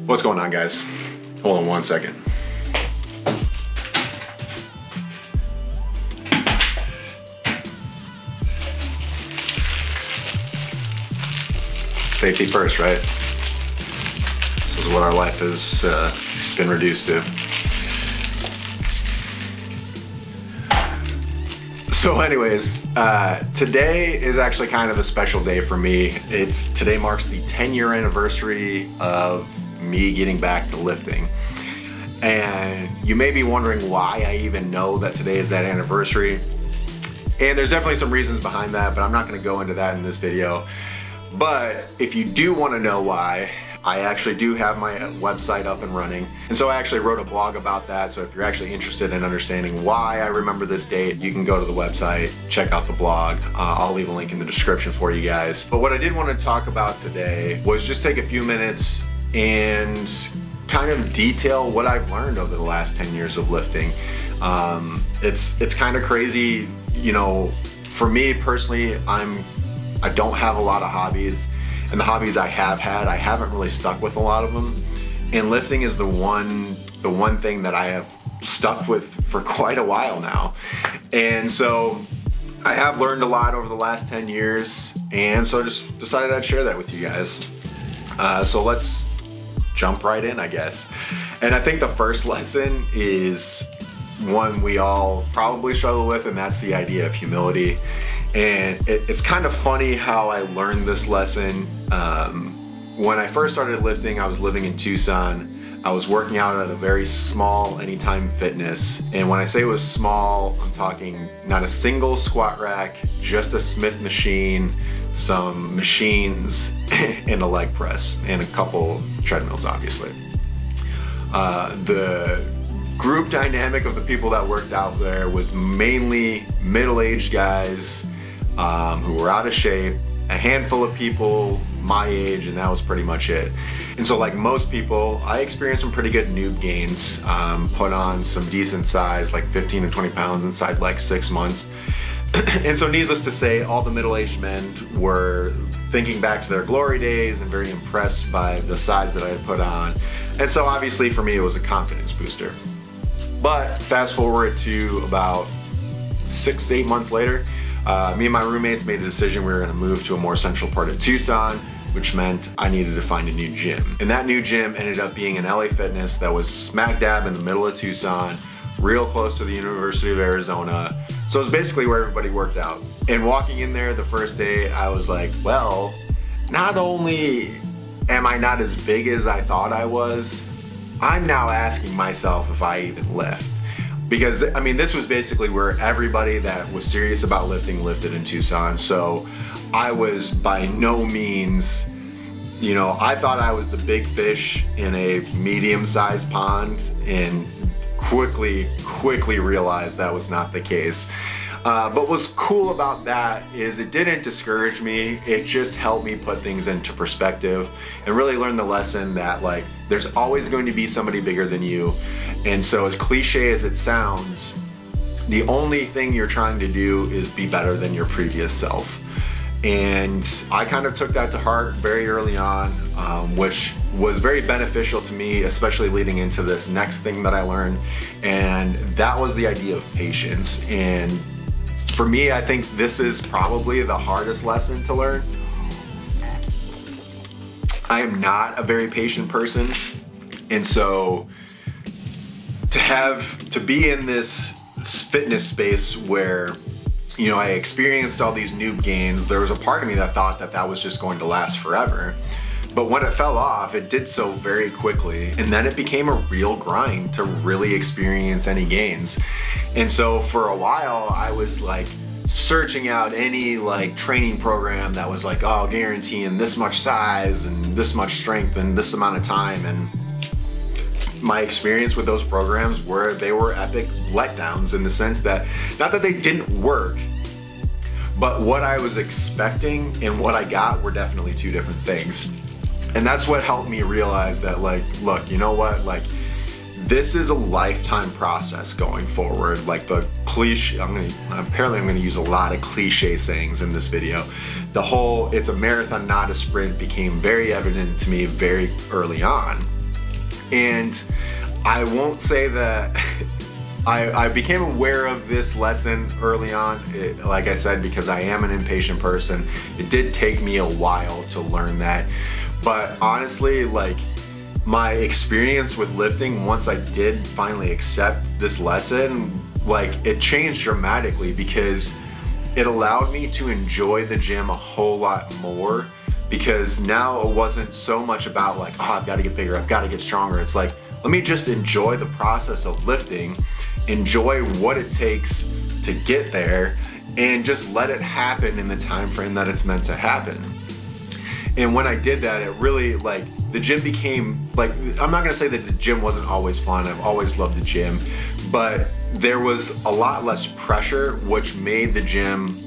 What's going on, guys? Hold on one second. Safety first, right? This is what our life has been reduced to. So anyways, today is actually kind of a special day for me. Today marks the 10-year anniversary of me getting back to lifting. And you may be wondering why I even know that today is that anniversary. And there's definitely some reasons behind that, but I'm not gonna go into that in this video. But if you do wanna know why, I actually do have my website up and running. And so I actually wrote a blog about that. So if you're actually interested in understanding why I remember this date, you can go to the website, check out the blog. I'll leave a link in the description for you guys. But what I did want to talk about today was just take a few minutes and kind of detail what I've learned over the last 10 years of lifting. It's kind of crazy, you know, for me personally, I don't have a lot of hobbies. And the hobbies I have had, I haven't really stuck with a lot of them. And lifting is the one thing that I have stuck with for quite a while now. And so I have learned a lot over the last 10 years. And so I just decided I'd share that with you guys. So let's jump right in, I guess. And I think the first lesson is one we all probably struggle with, and that's the idea of humility. And it's kind of funny how I learned this lesson. When I first started lifting, I was living in Tucson. I was working out at a very small Anytime Fitness. And when I say it was small, I'm talking not a single squat rack, just a Smith machine, some machines, and a leg press, and a couple treadmills, obviously. The group dynamic of the people that worked out there was mainly middle-aged guys who were out of shape, a handful of people my age, and that was pretty much it. And so like most people, I experienced some pretty good noob gains, put on some decent size, like 15 to 20 pounds inside like 6 months. And so needless to say, all the middle-aged men were thinking back to their glory days and very impressed by the size that I had put on. And so obviously for me, it was a confidence booster. But fast forward to about 6 to 8 months later, me and my roommates made a decision we were gonna move to a more central part of Tucson, which meant I needed to find a new gym. And that new gym ended up being an LA Fitness that was smack dab in the middle of Tucson, real close to the University of Arizona. So it was basically where everybody worked out. And walking in there the first day, I was like, well, not only am I not as big as I thought I was, I'm now asking myself if I even lift. Because, I mean, this was basically where everybody that was serious about lifting lifted in Tucson. So I was by no means, you know, I thought I was the big fish in a medium-sized pond, and quickly realized that was not the case. But what's cool about that is it didn't discourage me, it just helped me put things into perspective and really learn the lesson that like there's always going to be somebody bigger than you. And so as cliche as it sounds, the only thing you're trying to do is be better than your previous self. And I kind of took that to heart very early on, which was very beneficial to me, especially leading into this next thing that I learned. And that was the idea of patience. And for me, I think this is probably the hardest lesson to learn. I am not a very patient person. And so to be in this fitness space where, you know, I experienced all these noob gains, there was a part of me that thought that that was just going to last forever. But when it fell off, it did so very quickly. And then it became a real grind to really experience any gains. And so for a while, I was like searching out any like training program that was like, oh, guaranteeing this much size and this much strength and this amount of time. And my experience with those programs they were epic letdowns, in the sense that, not that they didn't work, but what I was expecting and what I got were definitely two different things. And that's what helped me realize that, like, look, you know what, like, this is a lifetime process going forward. Like the cliche, apparently I'm gonna use a lot of cliche sayings in this video. The whole, it's a marathon, not a sprint, became very evident to me very early on. And I won't say that I became aware of this lesson early on, like I said, because I am an impatient person. It did take me a while to learn that. But honestly, like, my experience with lifting, once I did finally accept this lesson, like, it changed dramatically, because it allowed me to enjoy the gym a whole lot more. Because now it wasn't so much about like, oh, I've got to get bigger, I've got to get stronger. It's like, let me just enjoy the process of lifting, enjoy what it takes to get there, and just let it happen in the time frame that it's meant to happen. And when I did that, it really, like, the gym became, like, I'm not gonna say that the gym wasn't always fun. I've always loved the gym, but there was a lot less pressure, which made the gym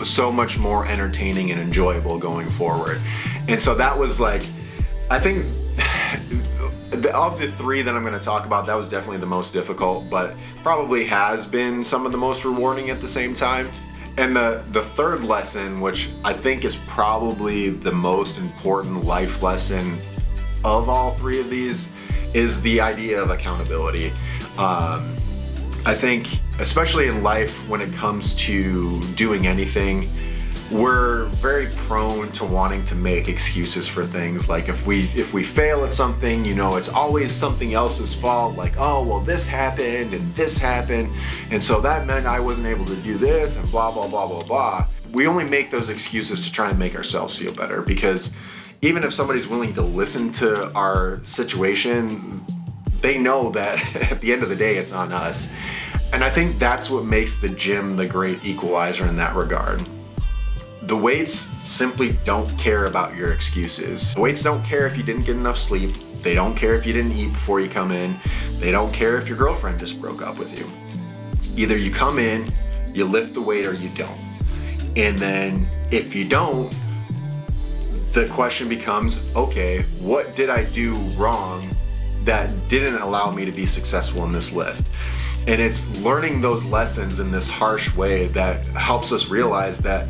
so much more entertaining and enjoyable going forward. And so that was, like, I think of the three that I'm going to talk about, that was definitely the most difficult, but probably has been some of the most rewarding at the same time. And the third lesson, which I think is probably the most important life lesson of all three of these, is the idea of accountability. I think, especially in life, when it comes to doing anything, we're very prone to wanting to make excuses for things. Like, if we fail at something, you know, it's always something else's fault. Like, oh, well, this happened and this happened, and so that meant I wasn't able to do this, and blah, blah, blah, blah, blah. We only make those excuses to try and make ourselves feel better, because even if somebody's willing to listen to our situation, they know that at the end of the day, it's on us. And I think that's what makes the gym the great equalizer in that regard. The weights simply don't care about your excuses. The weights don't care if you didn't get enough sleep. They don't care if you didn't eat before you come in. They don't care if your girlfriend just broke up with you. Either you come in, you lift the weight, or you don't. And then if you don't, the question becomes, okay, what did I do wrong that didn't allow me to be successful in this lift? And it's learning those lessons in this harsh way that helps us realize that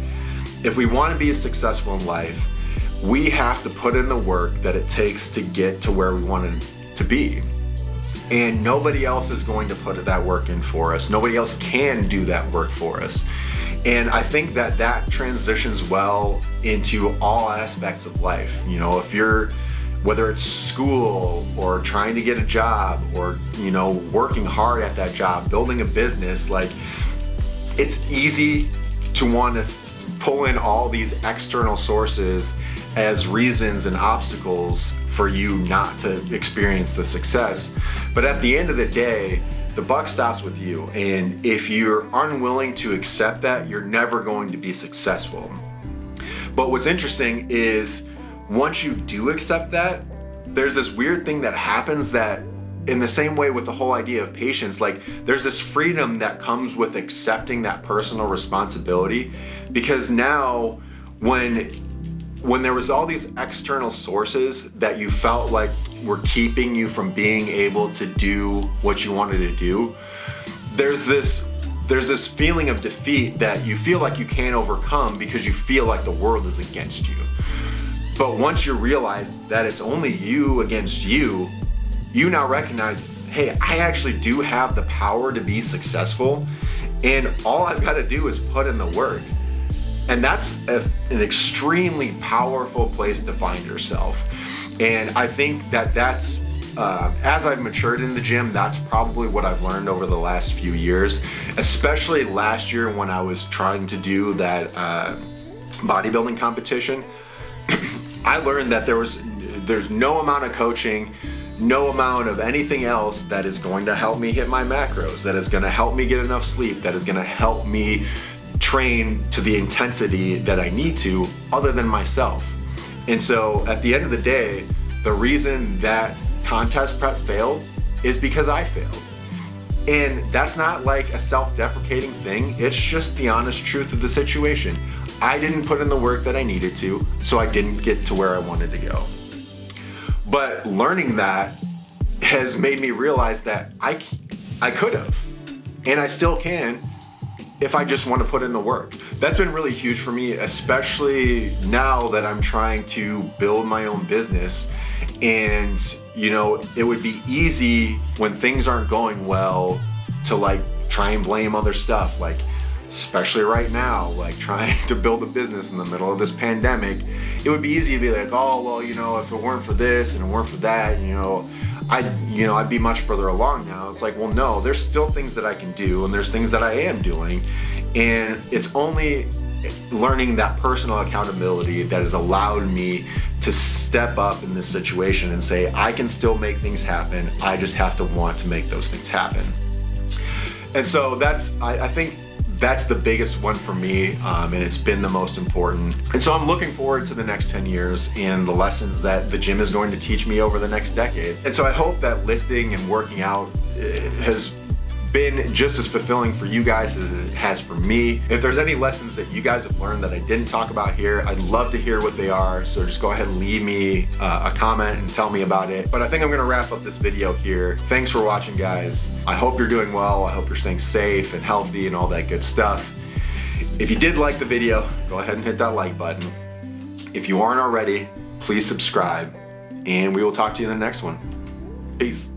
if we want to be successful in life, we have to put in the work that it takes to get to where we want to be. And nobody else is going to put that work in for us. Nobody else can do that work for us. And I think that that transitions well into all aspects of life. You know, if you're, whether it's school or trying to get a job, or, you know, working hard at that job, building a business, like, it's easy to want to pull in all these external sources as reasons and obstacles for you not to experience the success. But at the end of the day, the buck stops with you. And if you're unwilling to accept that, you're never going to be successful. But what's interesting is, once you do accept that, there's this weird thing that happens, that in the same way with the whole idea of patience, like, there's this freedom that comes with accepting that personal responsibility. Because now, when there was all these external sources that you felt like were keeping you from being able to do what you wanted to do, there's this feeling of defeat that you feel like you can't overcome, because you feel like the world is against you. But once you realize that it's only you against you, you now recognize, hey, I actually do have the power to be successful, and all I've got to do is put in the work. And that's an extremely powerful place to find yourself. And I think that that's, as I've matured in the gym, that's probably what I've learned over the last few years, especially last year when I was trying to do that bodybuilding competition. I learned that there's no amount of coaching, no amount of anything else that is going to help me hit my macros, that is going to help me get enough sleep, that is going to help me train to the intensity that I need to, other than myself. And so at the end of the day, the reason that contest prep failed is because I failed. And that's not like a self-deprecating thing. It's just the honest truth of the situation. I didn't put in the work that I needed to, so I didn't get to where I wanted to go. But learning that has made me realize that I could have, and I still can, if I just want to put in the work. That's been really huge for me, especially now that I'm trying to build my own business. And you know, it would be easy when things aren't going well to like try and blame other stuff, like especially right now, like trying to build a business in the middle of this pandemic. It would be easy to be like, oh, well, you know, if it weren't for this and it weren't for that, you know, I'd be much further along now. It's like, well, no, there's still things that I can do, and there's things that I am doing, and it's only learning that personal accountability that has allowed me to step up in this situation and say, I can still make things happen. I just have to want to make those things happen. And so that's, I think that's the biggest one for me, and it's been the most important. And so I'm looking forward to the next 10 years and the lessons that the gym is going to teach me over the next decade. And so I hope that lifting and working out has been just as fulfilling for you guys as it has for me. If there's any lessons that you guys have learned that I didn't talk about here, I'd love to hear what they are. So just go ahead and leave me a comment and tell me about it. But I think I'm gonna wrap up this video here. Thanks for watching, guys. I hope you're doing well. I hope you're staying safe and healthy and all that good stuff. If you did like the video, go ahead and hit that like button. If you aren't already, please subscribe, and we will talk to you in the next one. Peace.